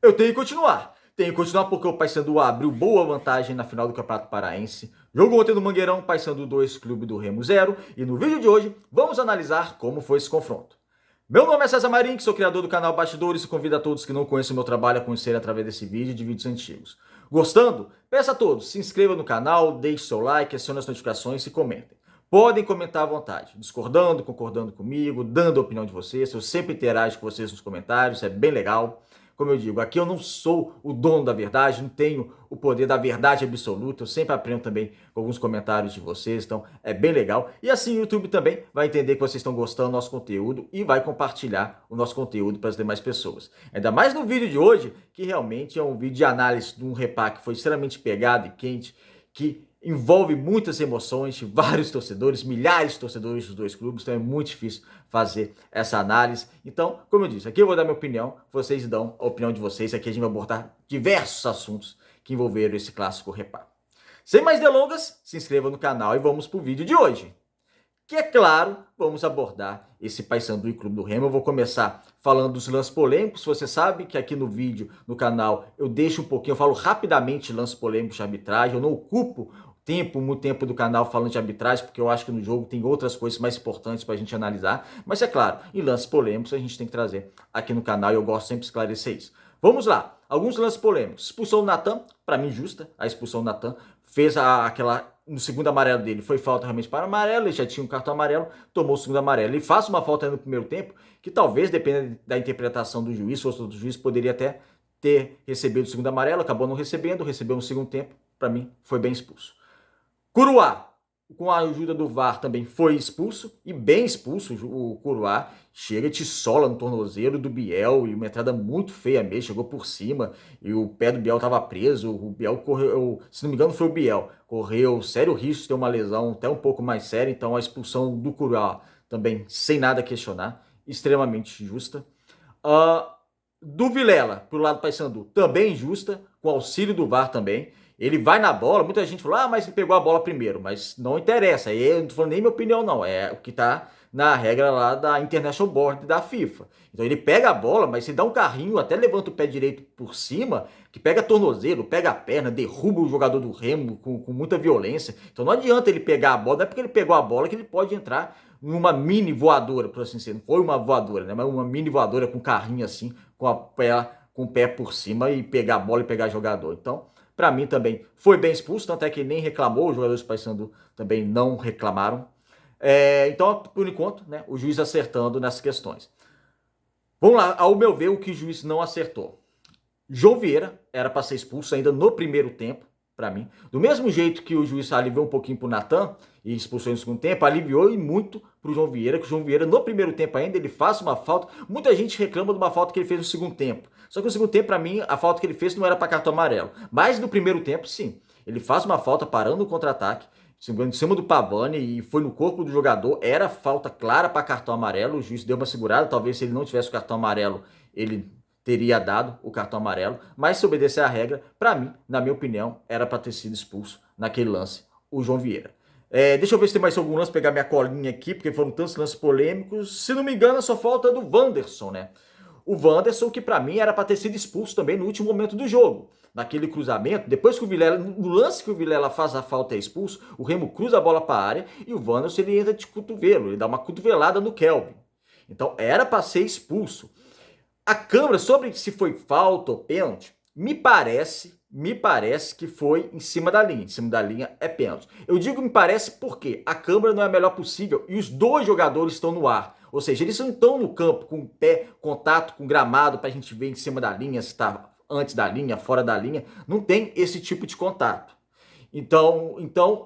Eu tenho que continuar. Tenho que continuar porque o Paysandu abriu boa vantagem na final do Campeonato Paraense. Jogo ontem no Mangueirão, Paysandu 2, Clube do Remo 0. E no vídeo de hoje, vamos analisar como foi esse confronto. Meu nome é César Marim, sou criador do canal Bastidores e convido a todos que não conhecem o meu trabalho a conhecer através desse vídeo e de vídeos antigos. Gostando? Peço a todos, se inscreva no canal, deixe seu like, acione as notificações e comentem. Podem comentar à vontade, discordando, concordando comigo, dando a opinião de vocês. Eu sempre interajo com vocês nos comentários, é bem legal. Como eu digo, aqui eu não sou o dono da verdade, não tenho o poder da verdade absoluta, eu sempre aprendo também com alguns comentários de vocês, então é bem legal. E assim o YouTube também vai entender que vocês estão gostando do nosso conteúdo e vai compartilhar o nosso conteúdo para as demais pessoas. Ainda mais no vídeo de hoje, que realmente é um vídeo de análise de um repá que foi extremamente pegado e quente, que envolve muitas emoções de vários torcedores, milhares de torcedores dos dois clubes, então é muito difícil fazer essa análise. Então, como eu disse, aqui eu vou dar minha opinião, vocês dão a opinião de vocês, aqui a gente vai abordar diversos assuntos que envolveram esse clássico repá. Sem mais delongas, se inscreva no canal e vamos para o vídeo de hoje. Que é claro, vamos abordar esse Paysandu e Clube do Remo. Eu vou começar falando dos lances polêmicos. Você sabe que aqui no vídeo, no canal, eu deixo um pouquinho, eu falo rapidamente lances polêmicos de arbitragem. Eu não ocupo muito tempo do canal falando de arbitragem, porque eu acho que no jogo tem outras coisas mais importantes para a gente analisar. Mas é claro, em lances polêmicos a gente tem que trazer aqui no canal e eu gosto sempre de esclarecer isso. Vamos lá, alguns lances polêmicos. Expulsão do Natan, para mim justa, a expulsão do Natan. Fez aquela no segundo amarelo dele, foi falta realmente para amarelo, ele já tinha um cartão amarelo, tomou o segundo amarelo. Ele faz uma falta no primeiro tempo, que talvez, dependendo da interpretação do juiz, ou do juiz, poderia até ter recebido o segundo amarelo, acabou não recebendo, recebeu no segundo tempo, para mim, foi bem expulso. Curuá, com a ajuda do VAR, também foi expulso, e bem expulso. O Curuá chega e te sola no tornozelo do Biel, e uma entrada muito feia mesmo, chegou por cima, e o pé do Biel estava preso, o Biel correu, se não me engano foi o Biel, correu sério risco de ter uma lesão até um pouco mais séria, então a expulsão do Curuá também, sem nada a questionar, extremamente justa. Do Vilela, pro lado do Paysandu, também justa, com auxílio do VAR também. Ele vai na bola, muita gente falou, mas ele pegou a bola primeiro, mas não interessa, aí eu não tô falando nem minha opinião não, é o que tá na regra lá da International Board da FIFA. Então ele pega a bola, mas se dá um carrinho, até levanta o pé direito por cima, que pega tornozelo, pega a perna, derruba o jogador do Remo com muita violência. Então não adianta ele pegar a bola, não é porque ele pegou a bola que ele pode entrar numa mini voadora, por assim dizer. Não foi uma voadora, né? Mas uma mini voadora com carrinho assim, com o pé por cima e pegar a bola e pegar jogador. Então, para mim também foi bem expulso, tanto é que nem reclamou, os jogadores do Paysandu também não reclamaram. Então, por enquanto, né, o juiz acertando nessas questões. Vamos lá, ao meu ver, o que o juiz não acertou. João Vieira era para ser expulso ainda no primeiro tempo, para mim. Do mesmo jeito que o juiz aliviou um pouquinho pro Natan e expulsou no segundo tempo, aliviou e muito pro João Vieira, que o João Vieira no primeiro tempo ainda ele faz uma falta. Muita gente reclama de uma falta que ele fez no segundo tempo. Só que no segundo tempo, para mim, a falta que ele fez não era para cartão amarelo. Mas no primeiro tempo, sim. Ele faz uma falta parando o contra-ataque, em cima do Pavani e foi no corpo do jogador. Era falta clara para cartão amarelo. O juiz deu uma segurada. Talvez se ele não tivesse o cartão amarelo, ele teria dado o cartão amarelo, mas se obedecer à regra, para mim, na minha opinião, era para ter sido expulso naquele lance o João Vieira. Deixa eu ver se tem mais algum lance, pegar minha colinha aqui, porque foram tantos lances polêmicos. Se não me engano, só falta do Wanderson, né? O Wanderson, que para mim era para ter sido expulso também no último momento do jogo. Naquele cruzamento, depois que o Vilela, no lance que o Vilela faz a falta e é expulso, o Remo cruza a bola para a área e o Wanderson ele entra de cotovelo, ele dá uma cotovelada no Kelvin. Então era para ser expulso. A câmera, sobre se foi falta ou pênalti, me parece que foi em cima da linha. Em cima da linha é pênalti. Eu digo me parece porque a câmera não é a melhor possível e os dois jogadores estão no ar. Ou seja, eles não estão no campo com o pé, contato com o gramado para a gente ver em cima da linha, se está antes da linha, fora da linha. Não tem esse tipo de contato. Então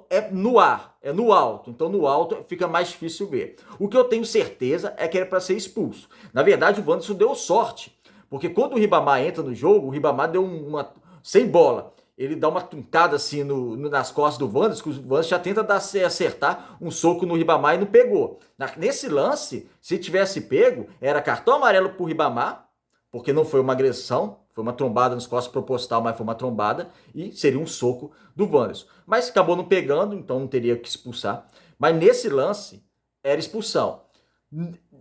é no ar, é no alto. Então no alto fica mais difícil ver. O que eu tenho certeza é que era para ser expulso. Na verdade, o Wanderson deu sorte, porque quando o Ribamar entra no jogo, o Ribamar deu uma sem bola. Ele dá uma tuntada assim nas costas do Wanderson, que o Wanderson já tenta acertar um soco no Ribamar e não pegou. Nesse lance, se tivesse pego, era cartão amarelo pro Ribamar, porque não foi uma agressão, foi uma trombada nos costas proposital, mas foi uma trombada, e seria um soco do Wanderson. Mas acabou não pegando, então não teria que expulsar. Mas nesse lance, era expulsão.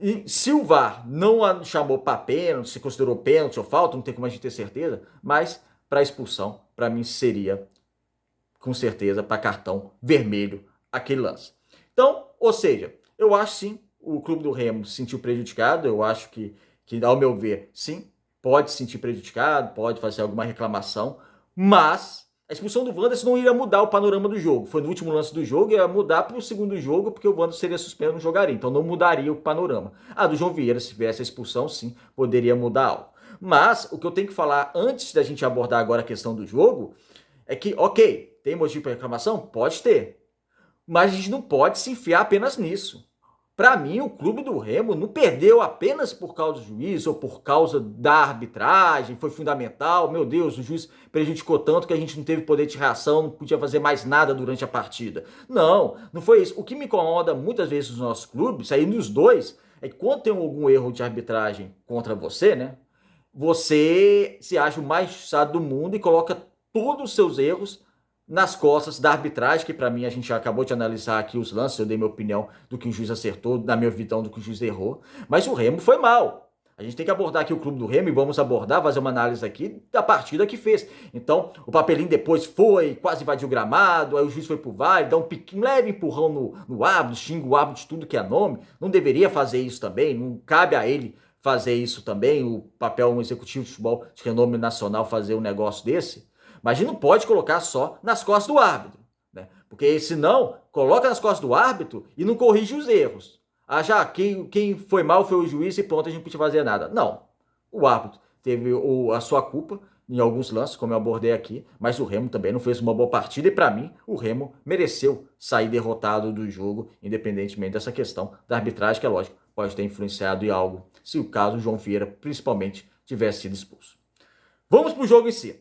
E se o VAR não chamou para pênalti, se considerou pênalti ou falta, não tem como a gente ter certeza, mas para expulsão, para mim seria com certeza para cartão vermelho aquele lance. Então, ou seja, eu acho sim, o clube do Remo se sentiu prejudicado, eu acho que ao meu ver, sim, pode se sentir prejudicado, pode fazer alguma reclamação, mas a expulsão do Wanderson não iria mudar o panorama do jogo. Foi no último lance do jogo, ia mudar para o segundo jogo, porque o Wanderson seria suspenso e não jogaria, então não mudaria o panorama. A do João Vieira, se tivesse a expulsão, sim, poderia mudar algo. Mas o que eu tenho que falar antes da gente abordar agora a questão do jogo é que, ok, tem motivo para reclamação? Pode ter. Mas a gente não pode se enfiar apenas nisso. Para mim, o clube do Remo não perdeu apenas por causa do juiz ou por causa da arbitragem, foi fundamental. Meu Deus, o juiz prejudicou tanto que a gente não teve poder de reação, não podia fazer mais nada durante a partida. Não, não foi isso. O que me incomoda muitas vezes nos nossos clubes, aí nos dois, é que quando tem algum erro de arbitragem contra você, né? Você se acha o mais justiçado do mundo e coloca todos os seus erros nas costas da arbitragem, que para mim a gente já acabou de analisar aqui os lances, eu dei minha opinião do que o juiz acertou, da minha visão do que o juiz errou, mas o Remo foi mal. A gente tem que abordar aqui o clube do Remo e vamos abordar, fazer uma análise aqui da partida que fez. Então, o Papelinho depois foi, quase invadiu o gramado, aí o juiz foi pro VAR, dá um leve empurrão no árbitro, xinga o árbitro de tudo que é nome. Não deveria fazer isso também, não cabe a ele fazer isso também, o papel um executivo de futebol de renome nacional fazer um negócio desse. Mas a gente não pode colocar só nas costas do árbitro, né? Porque senão, coloca nas costas do árbitro e não corrige os erros. Ah, já, quem foi mal foi o juiz e pronto, a gente não podia fazer nada. Não, o árbitro teve a sua culpa em alguns lances, como eu abordei aqui, mas o Remo também não fez uma boa partida e para mim, o Remo mereceu sair derrotado do jogo, independentemente dessa questão da arbitragem, que é lógico, pode ter influenciado em algo, se o caso João Vieira, principalmente, tivesse sido expulso. Vamos para o jogo em si.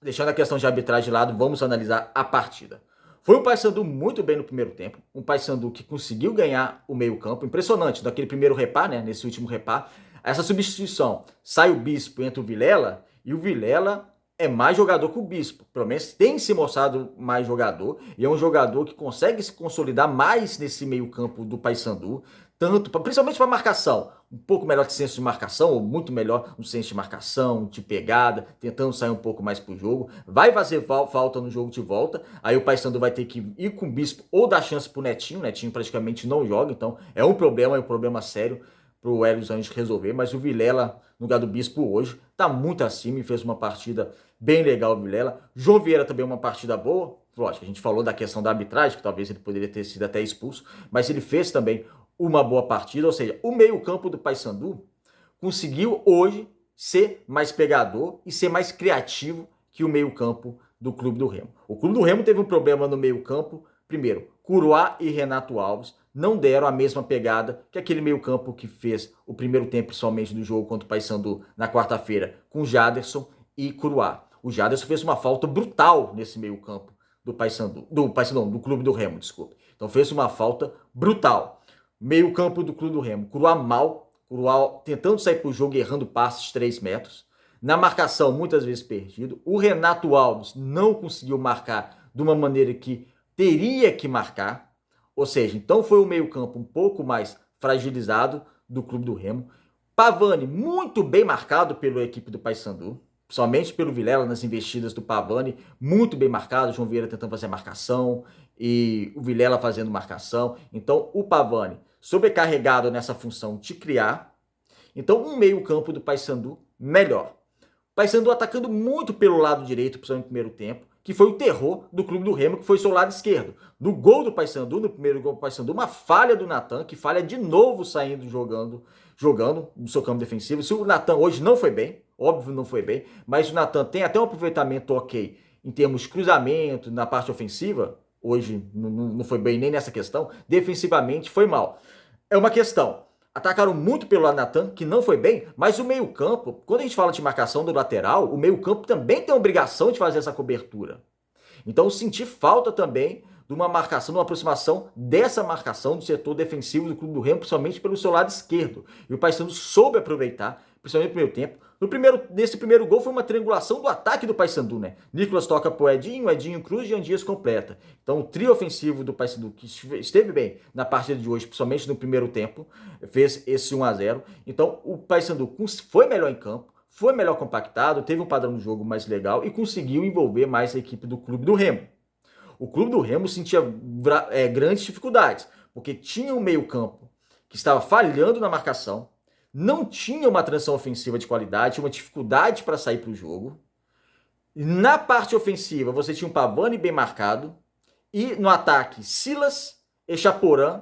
Deixando a questão de arbitragem de lado, vamos analisar a partida. Foi um Paysandu muito bem no primeiro tempo, um Paysandu que conseguiu ganhar o meio-campo, impressionante, daquele primeiro repá, né, nesse último repá. Essa substituição, sai o Bispo e entra o Vilela, e o Vilela é mais jogador que o Bispo, pelo menos tem se mostrado mais jogador, e é um jogador que consegue se consolidar mais nesse meio-campo do Paysandu, tanto, principalmente para marcação, um pouco melhor de senso de marcação, ou muito melhor no senso de marcação, de pegada, tentando sair um pouco mais pro jogo, vai fazer falta no jogo de volta, aí o Paysandu vai ter que ir com o Bispo ou dar chance pro Netinho, o Netinho praticamente não joga, então é um problema sério pro Hélio Anjos resolver, mas o Vilela, no lugar do Bispo hoje, tá muito acima e fez uma partida bem legal o Vilela. João Vieira também uma partida boa, lógico, a gente falou da questão da arbitragem, que talvez ele poderia ter sido até expulso, mas ele fez também uma boa partida, ou seja, o meio-campo do Paysandu conseguiu hoje ser mais pegador e ser mais criativo que o meio-campo do Clube do Remo. O Clube do Remo teve um problema no meio-campo. Primeiro, Curuá e Renato Alves não deram a mesma pegada que aquele meio-campo que fez o primeiro tempo, principalmente do jogo contra o Paysandu na quarta-feira, com Jaderson e Curuá. O Jaderson fez uma falta brutal nesse meio-campo do Paysandu, do Clube do Remo, desculpe. Então fez uma falta brutal. Meio campo do Clube do Remo, Curuá mal, Curuá tentando sair pro jogo, errando passes de 3 metros. Na marcação, muitas vezes perdido. O Renato Alves não conseguiu marcar de uma maneira que teria que marcar. Ou seja, então foi o meio campo um pouco mais fragilizado do Clube do Remo. Pavani, muito bem marcado pela equipe do Paysandu. Somente pelo Vilela nas investidas do Pavani, muito bem marcado. João Vieira tentando fazer a marcação e o Vilela fazendo marcação. Então o Pavani sobrecarregado nessa função de criar. Então um meio campo do Paysandu melhor. O Paysandu atacando muito pelo lado direito, principalmente no primeiro tempo, que foi o terror do Clube do Remo, que foi seu lado esquerdo. No gol do Paysandu, no primeiro gol do Paysandu, uma falha do Natan, que falha de novo saindo jogando no seu campo defensivo. Se o Natan hoje não foi bem, óbvio não foi bem, mas o Natan tem até um aproveitamento ok em termos de cruzamento, na parte ofensiva, hoje não foi bem nem nessa questão, defensivamente foi mal. É uma questão, atacaram muito pelo Natan, que não foi bem, mas o meio campo, quando a gente fala de marcação do lateral, o meio campo também tem a obrigação de fazer essa cobertura. Então eu senti falta também de uma marcação, de uma aproximação dessa marcação do setor defensivo do Clube do Remo, principalmente pelo seu lado esquerdo. E o Paysandu soube aproveitar, principalmente no primeiro tempo. Nesse primeiro gol foi uma triangulação do ataque do Paysandu, né? Nicolas toca pro Edinho, Edinho cruz e Andias completa. Então o trio ofensivo do Paysandu, que esteve bem na partida de hoje, principalmente no primeiro tempo, fez esse 1-0. Então o Paysandu foi melhor em campo, foi melhor compactado, teve um padrão de jogo mais legal e conseguiu envolver mais a equipe do Clube do Remo. O Clube do Remo sentia grandes dificuldades, porque tinha um meio-campo que estava falhando na marcação, não tinha uma transição ofensiva de qualidade, tinha uma dificuldade para sair para o jogo. Na parte ofensiva, você tinha um Pavani bem marcado, e no ataque, Silas, Echaporã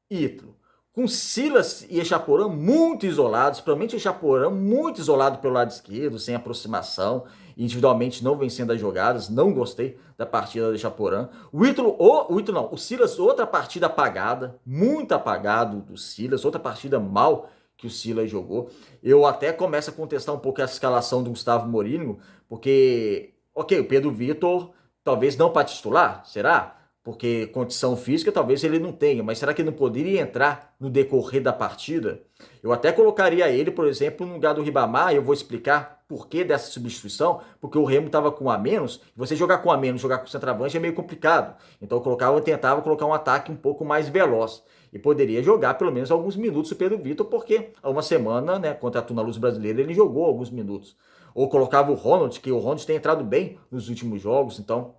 e Ítalo. Com Silas e Echaporã muito isolados, principalmente Echaporã muito isolado pelo lado esquerdo, sem aproximação, individualmente não vencendo as jogadas, não gostei da partida do Echaporã. O Silas, outra partida apagada, muito apagado do Silas, outra partida mal que o Silas jogou. Eu até começo a contestar um pouco essa escalação do Gustavo Mourinho, porque, ok, o Pedro Vitor talvez não para titular, será? Porque condição física talvez ele não tenha, mas será que ele não poderia entrar no decorrer da partida? Eu até colocaria ele, por exemplo, no lugar do Ribamar, e eu vou explicar por que dessa substituição, porque o Remo estava com a menos, e você jogar com a menos, jogar com o centroavante é meio complicado. Então eu tentava colocar um ataque um pouco mais veloz. E poderia jogar pelo menos alguns minutos o Pedro Vitor, porque há uma semana, né, contra a Tuna Luz Brasileira, ele jogou alguns minutos. Ou colocava o Ronald, que o Ronald tem entrado bem nos últimos jogos, então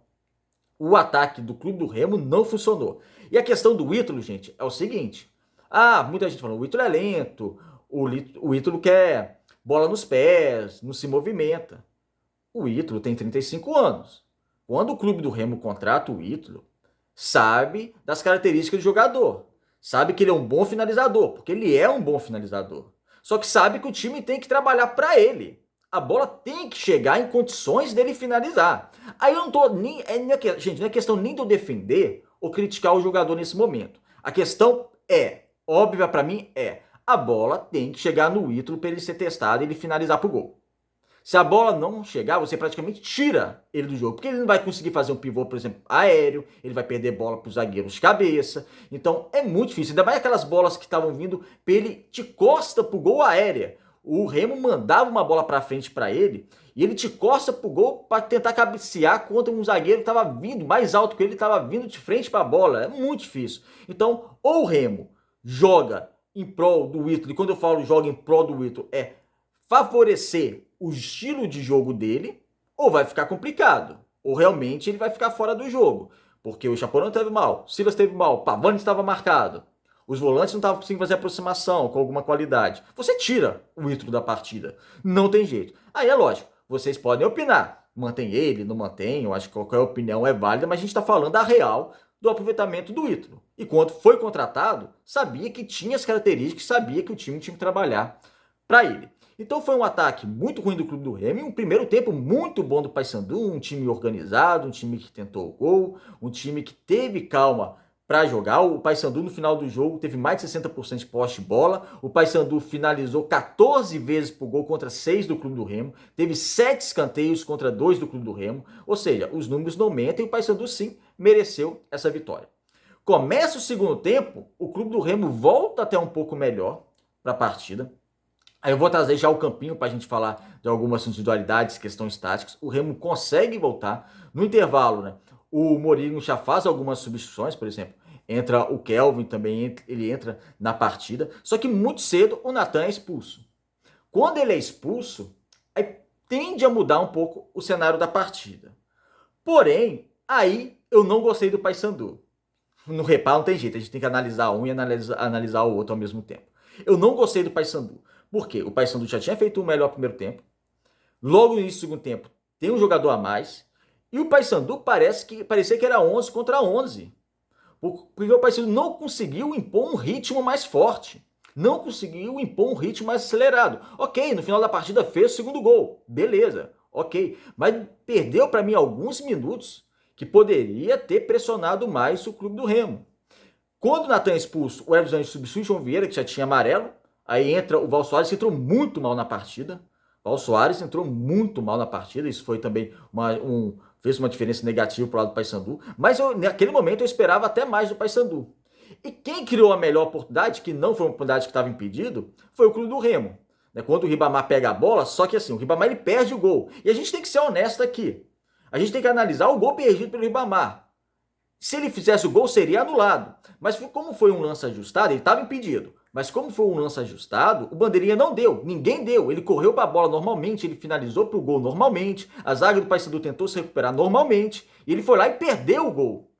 o ataque do Clube do Remo não funcionou. E a questão do Ítalo, gente, é o seguinte. Muita gente falando, o Ítalo é lento, o Ítalo quer bola nos pés, não se movimenta. O Ítalo tem 35 anos. Quando o Clube do Remo contrata o Ítalo, sabe das características do jogador. Sabe que ele é um bom finalizador, porque ele é um bom finalizador. Só que sabe que o time tem que trabalhar para ele. A bola tem que chegar em condições dele finalizar. Aí eu não tô nem... gente, não é questão nem de eu defender ou criticar o jogador nesse momento. A questão óbvia para mim a bola tem que chegar no Ítalo para ele ser testado e ele finalizar pro gol. Se a bola não chegar, você praticamente tira ele do jogo, porque ele não vai conseguir fazer um pivô, por exemplo, aéreo, ele vai perder bola para os zagueiros de cabeça. Então é muito difícil, ainda mais aquelas bolas que estavam vindo para ele de costa pro gol aérea. O Remo mandava uma bola para frente para ele e ele de costa pro gol para tentar cabecear contra um zagueiro que estava vindo mais alto que ele, estava vindo de frente para a bola. É muito difícil. Então, ou o Remo joga em prol do Ítalo, e quando eu falo joga em prol do Ítalo, é favorecer o estilo de jogo dele, ou vai ficar complicado, ou realmente ele vai ficar fora do jogo, porque o Chaporão teve mal, o Silas teve mal, o Pavani estava marcado, os volantes não estavam conseguindo fazer aproximação com alguma qualidade. Você tira o Ítalo da partida, não tem jeito. Aí é lógico, vocês podem opinar, mantém ele, não mantém, eu acho que qualquer opinião é válida, mas a gente está falando a real do aproveitamento do Ítalo. E quando foi contratado, sabia que tinha as características, sabia que o time tinha que trabalhar para ele. Então foi um ataque muito ruim do Clube do Remo e um primeiro tempo muito bom do Paysandu, um time organizado, um time que tentou o gol, um time que teve calma para jogar. O Paysandu no final do jogo teve mais de 60% de posse de bola. O Paysandu finalizou 14 vezes por gol contra 6 do Clube do Remo. Teve 7 escanteios contra 2 do Clube do Remo. Ou seja, os números não mentem e o Paysandu sim mereceu essa vitória. Começa o segundo tempo, o Clube do Remo volta até um pouco melhor para a partida. Aí eu vou trazer já o campinho para a gente falar de algumas individualidades, questões táticas. O Remo consegue voltar. No intervalo, né? O Mourinho já faz algumas substituições, por exemplo. Entra o Kelvin também, ele entra na partida. Só que muito cedo o Natan é expulso. Quando ele é expulso, aí tende a mudar um pouco o cenário da partida. Porém, aí eu não gostei do Paysandu. No reparo não tem jeito, a gente tem que analisar um e analisar o outro ao mesmo tempo. Eu não gostei do Paysandu. Por quê? O Paysandu já tinha feito o melhor primeiro tempo. Logo no início do segundo tempo, tem um jogador a mais. E o Paysandu parecia que era 11 contra 11. Porque o Paysandu não conseguiu impor um ritmo mais forte. Não conseguiu impor um ritmo mais acelerado. Ok, no final da partida fez o segundo gol. Beleza, ok. Mas perdeu para mim alguns minutos que poderia ter pressionado mais o Clube do Remo. Quando o Natan é expulso, o Everton substitui o João Vieira, que já tinha amarelo. Aí entra o Val Soares, que entrou muito mal na partida. O Val Soares entrou muito mal na partida. Isso foi também fez uma diferença negativa para o lado do Paysandu. Mas naquele momento eu esperava até mais do Paysandu. E quem criou a melhor oportunidade, que não foi uma oportunidade que estava impedido, foi o Clube do Remo. né, quando o Ribamar pega a bola, só que assim, o Ribamar ele perde o gol. E a gente tem que ser honesto aqui. A gente tem que analisar o gol perdido pelo Ribamar. Se ele fizesse o gol, seria anulado. Mas como foi um lance ajustado, ele estava impedido. Mas como foi um lance ajustado, o bandeirinha não deu. Ninguém deu. Ele correu para a bola normalmente, ele finalizou para o gol normalmente. A zaga do Paysandu tentou se recuperar normalmente. E ele foi lá e perdeu o gol.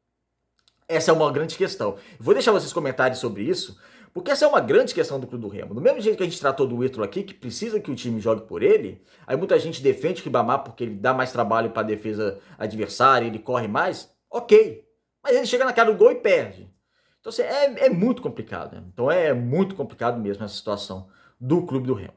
Essa é uma grande questão. Vou deixar vocês comentários sobre isso, porque essa é uma grande questão do Clube do Remo. Do mesmo jeito que a gente tratou do Ítalo aqui, que precisa que o time jogue por ele, aí muita gente defende o Ribamar porque ele dá mais trabalho para a defesa adversária, ele corre mais. Ok. Mas ele chega na cara do gol e perde. Então assim, é muito complicado. Né? Então é muito complicado mesmo essa situação do Clube do Remo.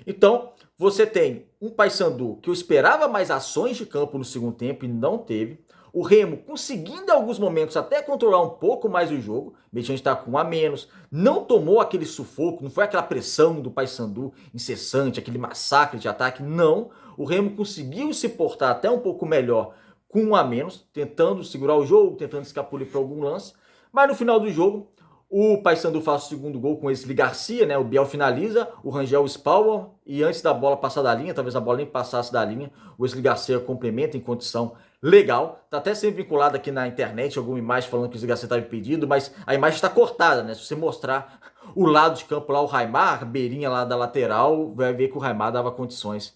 Então, você tem um Paysandu que eu esperava mais ações de campo no segundo tempo e não teve. O Remo conseguindo em alguns momentos até controlar um pouco mais o jogo, mesmo a gente tá com um a menos, não tomou aquele sufoco, não foi aquela pressão do Paysandu incessante, aquele massacre de ataque, não. O Remo conseguiu se portar até um pouco melhor com um a menos, tentando segurar o jogo, tentando escapulir para algum lance, mas no final do jogo o Paysandu faz o segundo gol com esse Garcia, né? O Biel finaliza, o Rangel espalma e antes da bola passar da linha, talvez a bola nem passasse da linha, o Wesley Garcia complementa em condição legal. Tá até sendo vinculado aqui na internet alguma imagem falando que o Wesley Garcia estava impedido, mas a imagem está cortada, né? Se você mostrar o lado de campo lá, o Raimar, a beirinha lá da lateral, vai ver que o Raimar dava condições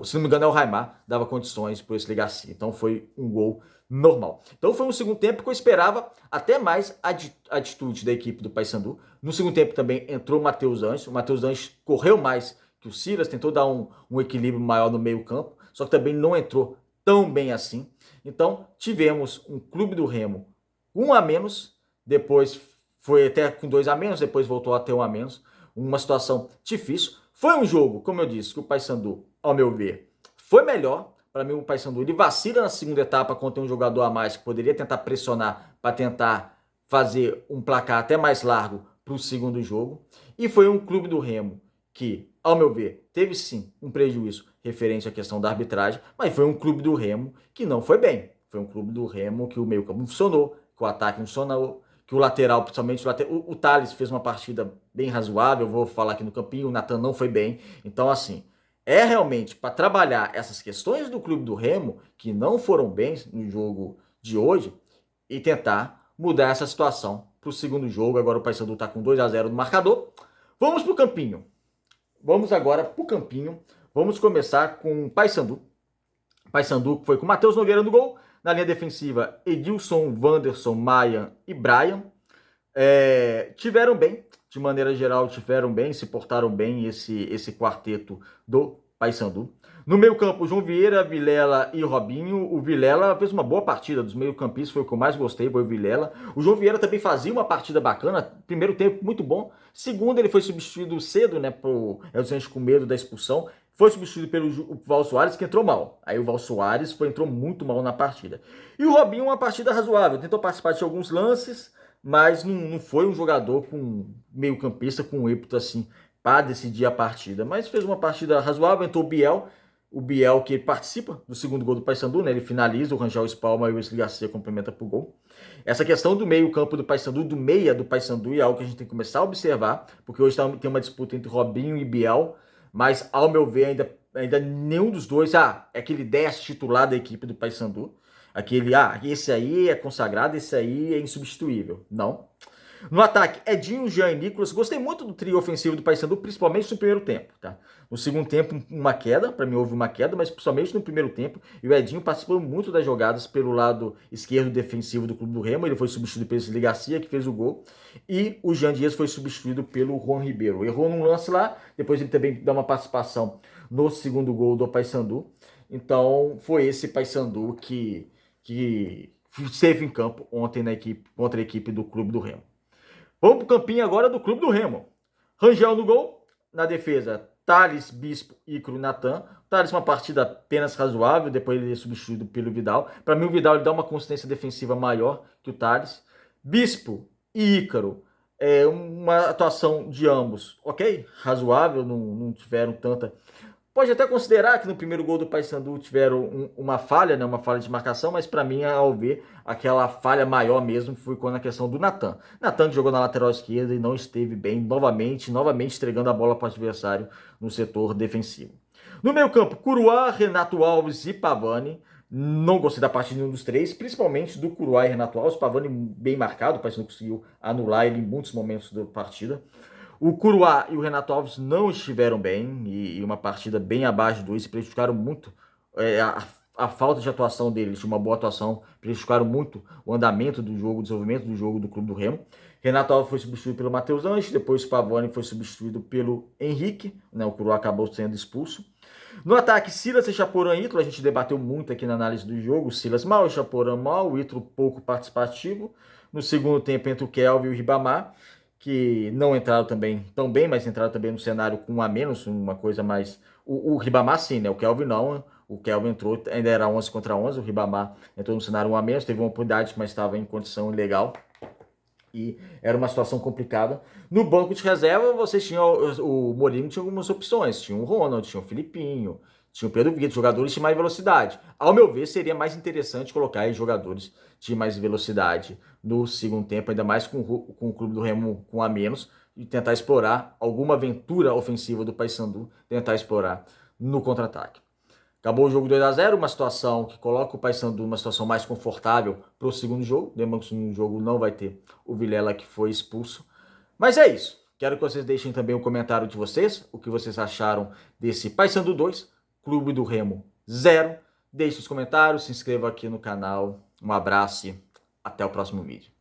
se não me engano é o Raimar, dava condições para o Wesley Garcia. Então foi um gol normal. Então foi um segundo tempo que eu esperava até mais a atitude da equipe do Paysandu. No segundo tempo também entrou o Matheus Anjos. O Matheus Anjos correu mais que o Silas, tentou dar um equilíbrio maior no meio campo, só que também não entrou tão bem assim. Então tivemos um Clube do Remo um a menos, depois foi até com 2 a menos, depois voltou a ter 1 a menos. Uma situação difícil. Foi um jogo, como eu disse, que o Paysandu, ao meu ver, foi melhor. Para mim, o Paysandu ele vacila na segunda etapa quando tem um jogador a mais que poderia tentar pressionar para tentar fazer um placar até mais largo para o segundo jogo. E foi um Clube do Remo que, ao meu ver, teve sim um prejuízo referente à questão da arbitragem, mas foi um Clube do Remo que não foi bem. Foi um Clube do Remo que o meio-campo não funcionou, que o ataque não funcionou, que o lateral, principalmente o Thales fez uma partida bem razoável, vou falar aqui no campinho, o Nathan não foi bem. Então, assim, é realmente para trabalhar essas questões do Clube do Remo, que não foram bem no jogo de hoje, e tentar mudar essa situação para o segundo jogo. Agora o Paysandu está com 2 a 0 no marcador. Vamos para o campinho. Vamos agora para o campinho. Vamos começar com o Paysandu. Paysandu foi com o Matheus Nogueira no gol. Na linha defensiva, Edilson, Wanderson, Maia e Brian. Tiveram bem, de maneira geral, tiveram bem, se portaram bem esse quarteto do Paysandu. No meio campo, João Vieira, Vilela e Robinho. O Vilela fez uma boa partida, dos meio campistas foi o que eu mais gostei, foi o Vilela. O João Vieira também fazia uma partida bacana, primeiro tempo muito bom. Segundo, ele foi substituído cedo, né, pro Elton com medo da expulsão. Foi substituído pelo Val Soares, que entrou mal. Aí o Val Soares entrou muito mal na partida. E o Robinho, uma partida razoável, tentou participar de alguns lances, mas não foi um jogador com meio campista, com ímpeto assim, para decidir a partida. Mas fez uma partida razoável, entrou o Biel que participa do segundo gol do Paysandu, né? Ele finaliza, o Rangel espalma e o Wesley Garcia complementa pro gol. Essa questão do meio campo do Paysandu, do meia do Paysandu, é algo que a gente tem que começar a observar, porque hoje tem uma disputa entre Robinho e Biel, mas ao meu ver ainda nenhum dos dois, é aquele 10 titular da equipe do Paysandu, esse aí é consagrado, esse aí é insubstituível. Não. No ataque, Edinho, Jean e Nicolas. Gostei muito do trio ofensivo do Paysandu, principalmente no primeiro tempo. Tá? No segundo tempo, uma queda. Para mim, houve uma queda, mas principalmente no primeiro tempo. E o Edinho participou muito das jogadas pelo lado esquerdo defensivo do Clube do Remo. Ele foi substituído pelo Wesley Garcia, que fez o gol. E o Jean Dias foi substituído pelo Juan Ribeiro. Errou num lance lá. Depois ele também dá uma participação no segundo gol do Paysandu. Então, foi esse Paysandu que esteve em campo ontem contra a equipe do Clube do Remo. Vamos pro campinho agora do Clube do Remo. Rangel no gol, na defesa, Thales, Bispo, Icaro, Nathan. Thales uma partida apenas razoável, depois ele é substituído pelo Vidal. Para mim o Vidal ele dá uma consistência defensiva maior que o Thales. Bispo e Icaro, uma atuação de ambos, ok? Razoável, não tiveram tanta Pode até considerar que no primeiro gol do Paysandu tiveram uma falha, né, uma falha de marcação, mas para mim, ao ver, aquela falha maior mesmo foi quando a questão do Natan. Natan que jogou na lateral esquerda e não esteve bem novamente entregando a bola para o adversário no setor defensivo. No meio campo, Curuá, Renato Alves e Pavani. Não gostei da partida de nenhum dos três, principalmente do Curuá e Renato Alves. Pavani bem marcado, o Paysandu conseguiu anular ele em muitos momentos da partida. O Curuá e o Renato Alves não estiveram bem e uma partida bem abaixo do isso prejudicaram muito a falta de atuação deles, de uma boa atuação, prejudicaram muito o andamento do jogo, o desenvolvimento do jogo do Clube do Remo. Renato Alves foi substituído pelo Matheus Anjos, depois o Pavani foi substituído pelo Henrique, né, o Curuá acabou sendo expulso. No ataque, Silas e Chaporã e Ítalo, a gente debateu muito aqui na análise do jogo, Silas mal, Chaporã mal, o Ítalo pouco participativo. No segundo tempo, entre o Kelvin e o Ribamar, que não entraram também tão bem, mas entraram também no cenário com um a menos, uma coisa mais... O Ribamar sim, né? O Kelvin não. O Kelvin entrou, ainda era 11 contra 11, o Ribamar entrou no cenário 1 a menos, teve uma oportunidade, mas estava em condição ilegal. E era uma situação complicada. No banco de reserva, vocês tinham o Mourinho tinha algumas opções. Tinha o Ronald, tinha o Filipinho, tinha o Pedro Vitor, jogadores de mais velocidade. Ao meu ver, seria mais interessante colocar aí jogadores de mais velocidade no segundo tempo, ainda mais com o Clube do Remo com a menos, e tentar explorar alguma aventura ofensiva do Paysandu, tentar explorar no contra-ataque. Acabou o jogo 2 a 0, uma situação que coloca o Paysandu numa situação mais confortável para o segundo jogo. Lembrando que no jogo não vai ter o Vilela que foi expulso. Mas é isso. Quero que vocês deixem também o comentário de vocês, o que vocês acharam desse Paysandu 2, Clube do Remo 0. Deixe os comentários, se inscreva aqui no canal. Um abraço e até o próximo vídeo.